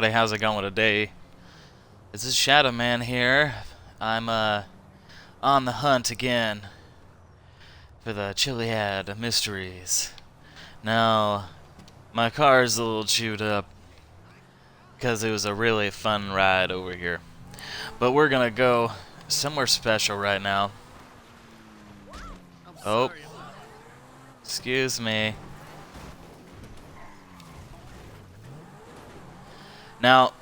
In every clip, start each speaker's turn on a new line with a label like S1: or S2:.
S1: Hey, how's it going today? This is Shadow Man here. I'm on the hunt again for the Chiliad mysteries. Now, my car's a little chewed up because it was a really fun ride over here. But we're gonna go somewhere special right now. Oh, excuse me. Now,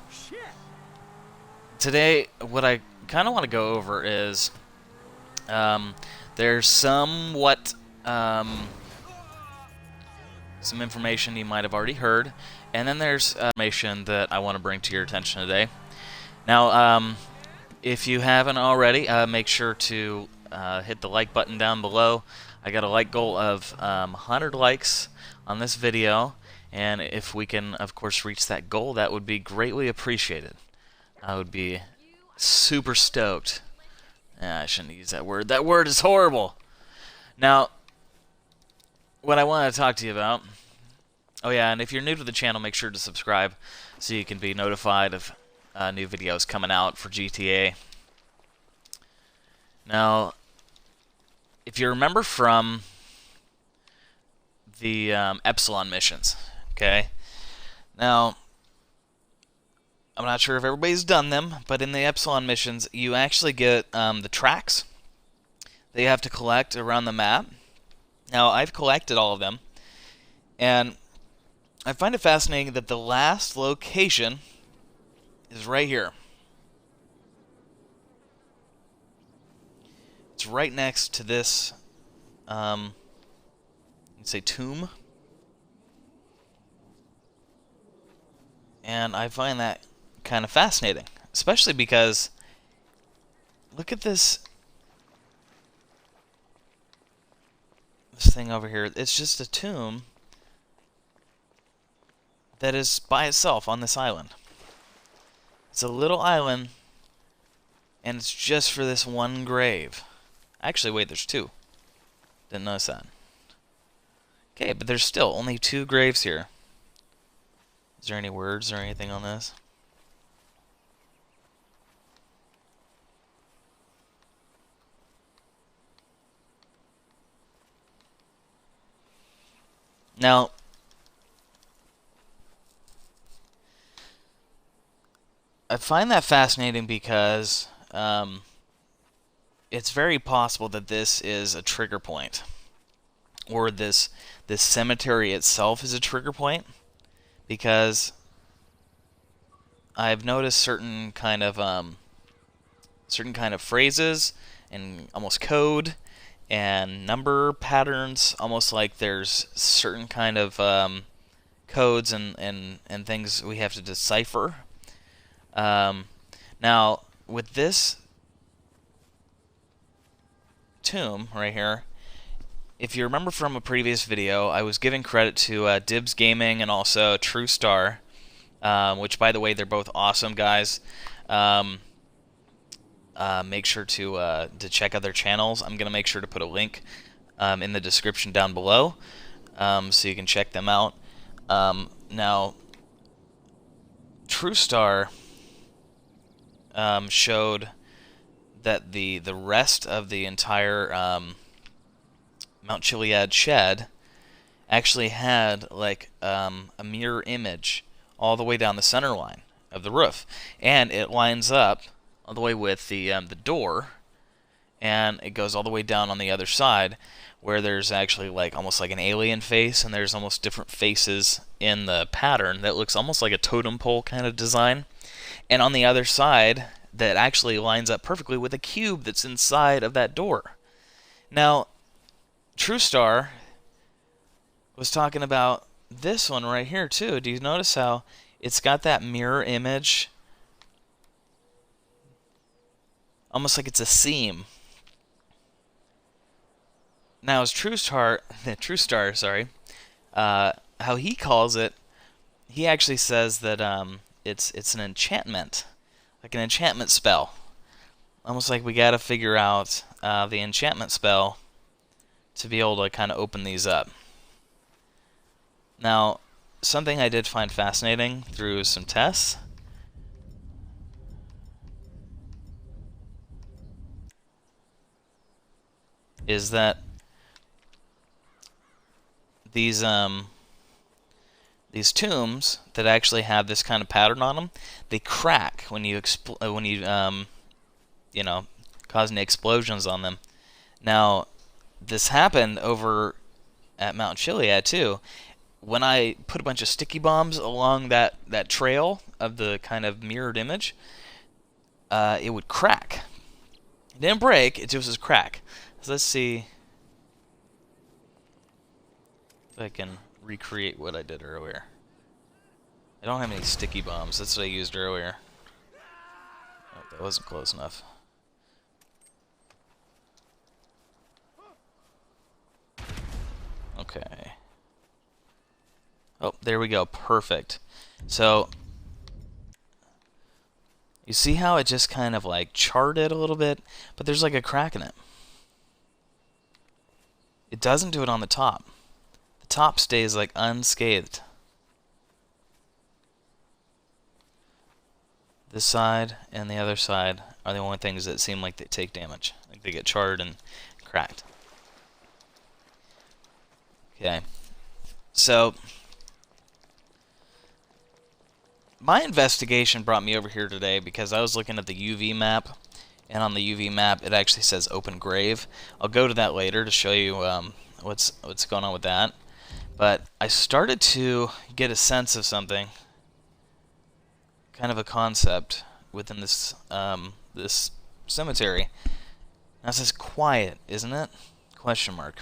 S1: today, what I kind of want to go over is there's somewhat some information you might have already heard, and then there's information that I want to bring to your attention today. Now, if you haven't already, make sure to hit the like button down below. I got a like goal of 100 likes on this video, and if we can, of course, reach that goal, that would be greatly appreciated. I would be super stoked. I shouldn't use that word. That word is horrible. Now, what I want to talk to you about... Oh yeah, and if you're new to the channel, make sure to subscribe so you can be notified of new videos coming out for GTA. Now, if you remember from the Epsilon missions, okay? Now, I'm not sure if everybody's done them, but in the Epsilon missions, you actually get the tracks that you have to collect around the map. Now, I've collected all of them, and I find it fascinating that the last location is right here. It's right next to this, let's say, tomb. And I find that kind of fascinating, especially because look at this thing over here. It's just a tomb that is by itself on this island. It's a little island, and it's just for this one grave. Actually, wait, there's two. Didn't notice that. Okay, but there's still only two graves here. Is there any words or anything on this? Now, I find that fascinating because it's very possible that this is a trigger point, or this cemetery itself is a trigger point, because I've noticed certain kind of phrases and almost code and number patterns, almost like there's certain kind of codes and things we have to decipher. Now, with this tomb right here, if you remember from a previous video, I was giving credit to Dibbs Gaming and also True Star, which, by the way, they're both awesome guys. Make sure to check out their channels. I'm gonna make sure to put a link in the description down below, so you can check them out. Now, True Star showed that the rest of the entire Mount Chiliad shed actually had like a mirror image all the way down the center line of the roof, and it lines up all the way with the door, and it goes all the way down on the other side, where there's actually like almost like an alien face, and there's almost different faces in the pattern that looks almost like a totem pole kind of design. And on the other side, that actually lines up perfectly with a cube that's inside of that door. Now, TrueStar was talking about this one right here too. Do you notice how it's got that mirror image? Almost like it's a seam. Now, as TrueStar, sorry, how he calls it, he actually says that it's an enchantment, like an enchantment spell. Almost like we gotta figure out the enchantment spell to be able to kind of open these up. Now, something I did find fascinating through some tests is that these tombs that actually have this kind of pattern on them, they crack when you you know, causing explosions on them. Now, this happened over at Mount Chiliad too. When I put a bunch of sticky bombs along that trail of the kind of mirrored image, it would crack. It didn't break, it just was crack. So let's see if I can recreate what I did earlier. I don't have any sticky bombs, that's what I used earlier. Oh, that wasn't close enough. Okay. Oh, there we go. Perfect. So, you see how it just kind of like charted a little bit, but there's like a crack in it. It doesn't do it on the top. The top stays like unscathed. This side and the other side are the only things that seem like they take damage. Like they get charred and cracked. Okay. So, my investigation brought me over here today because I was looking at the UV map, and on the UV map it actually says open grave. I'll go to that later to show you what's going on with that. But I started to get a sense of something, kind of a concept within this this cemetery. Now it says quiet, isn't it? Question mark.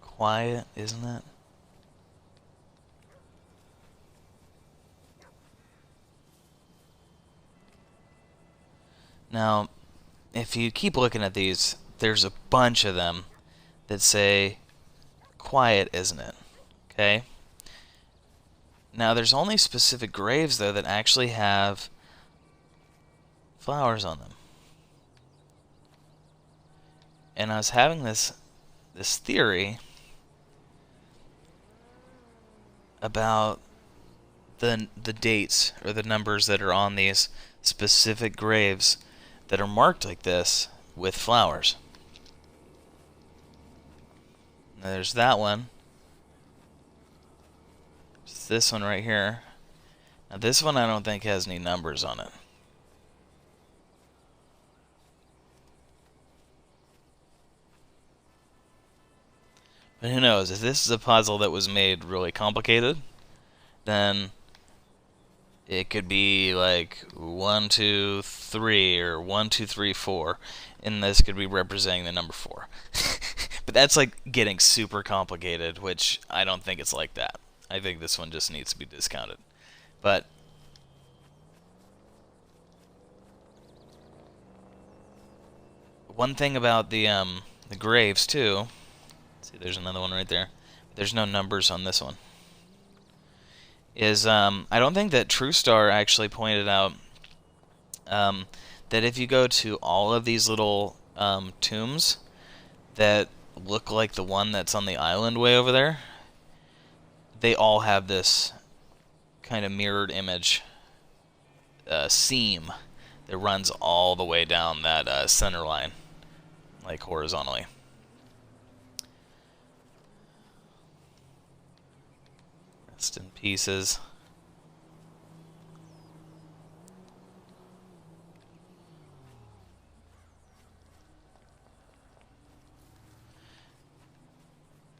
S1: Quiet, isn't it? Now, if you keep looking at these, there's a bunch of them that say, quiet, isn't it? Okay? Now, there's only specific graves, though, that actually have flowers on them. And I was having this theory about the dates or the numbers that are on these specific graves that are marked like this with flowers. Now there's that one. There's this one right here. Now this one I don't think has any numbers on it. But who knows, if this is a puzzle that was made really complicated, then it could be like 1, 2, 3 or 1, 2, 3, 4, and this could be representing the number 4. But that's like getting super complicated, which I don't think it's like that. I think this one just needs to be discounted. But one thing about the graves too. See, there's another one right there. There's no numbers on this one. Is I don't think that TrueStar actually pointed out that if you go to all of these little tombs that look like the one that's on the island way over there, they all have this kind of mirrored image seam that runs all the way down that center line, like horizontally. Rest in pieces.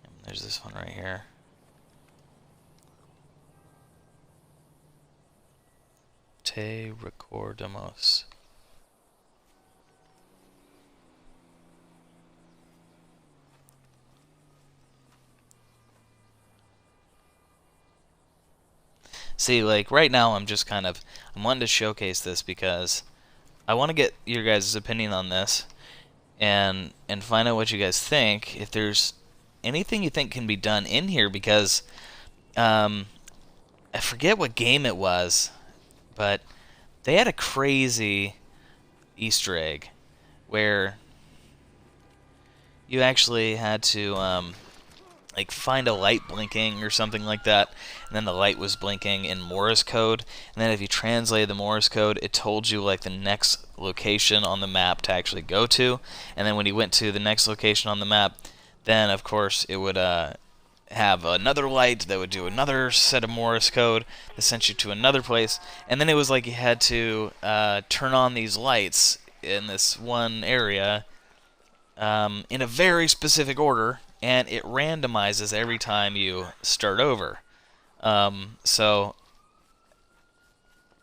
S1: And there's this one right here. Te recordamos. See, like, right now I'm just kind of, I'm wanting to showcase this because I want to get your guys' opinion on this and find out what you guys think. If there's anything you think can be done in here, because I forget what game it was, but they had a crazy Easter egg where you actually had to like find a light blinking or something like that, and then the light was blinking in Morse code, and then if you translated the Morse code, it told you like the next location on the map to actually go to, and then when you went to the next location on the map, then of course it would have another light that would do another set of Morse code that sent you to another place, and then it was like you had to turn on these lights in this one area in a very specific order, and it randomizes every time you start over. So,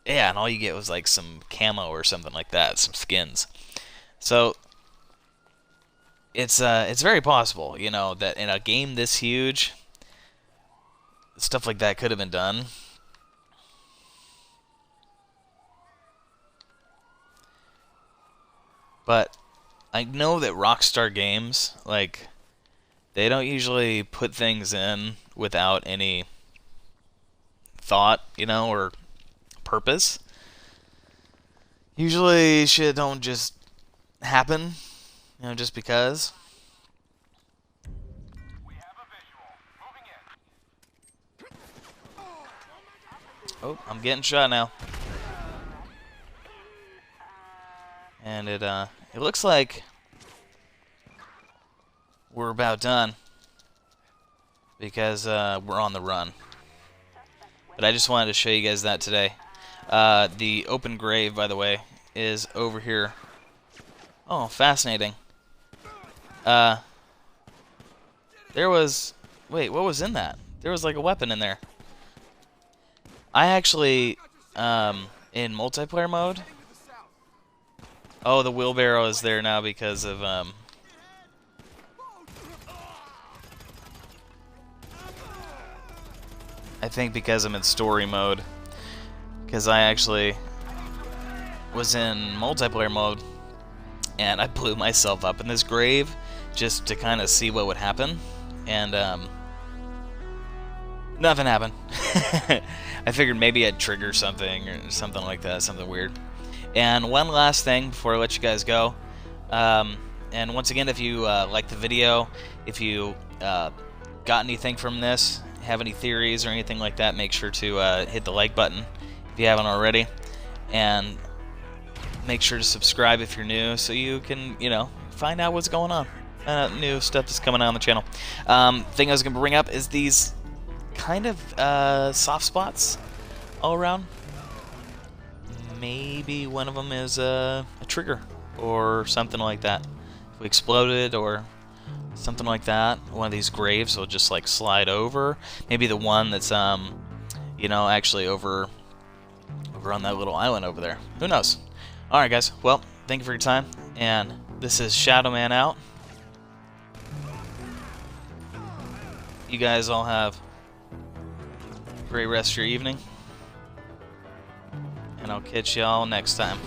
S1: yeah, and all you get was like some camo or something like that, some skins. So, it's very possible, you know, that in a game this huge, stuff like that could have been done. But I know that Rockstar Games, like, they don't usually put things in without any thought, you know, or purpose. Usually shit don't just happen, you know, just because. Oh, I'm getting shot now. And it looks like we're about done because we're on the run. But I just wanted to show you guys that today. The open grave, by the way, is over here. Oh, fascinating. There was... Wait, what was in that? There was like a weapon in there. I actually, in multiplayer mode... Oh, the wheelbarrow is there now because of, I think because I'm in story mode. Because I actually was in multiplayer mode, and I blew myself up in this grave just to kind of see what would happen, and nothing happened. I figured maybe I'd trigger something or something like that, something weird. And one last thing before I let you guys go, and once again, if you like the video, if you got anything from this, have any theories or anything like that, make sure to hit the like button if you haven't already, and make sure to subscribe if you're new so you can, you know, find out what's going on, new stuff that's coming out on the channel. Thing I was going to bring up is these kind of soft spots all around. Maybe one of them is a trigger or something like that. If we exploded or something like that, one of these graves will just like slide over. Maybe the one that's you know, actually over on that little island over there. Who knows? Alright guys, well, thank you for your time, and this is SHADOWMAN out. You guys all have a great rest of your evening, and I'll catch y'all next time.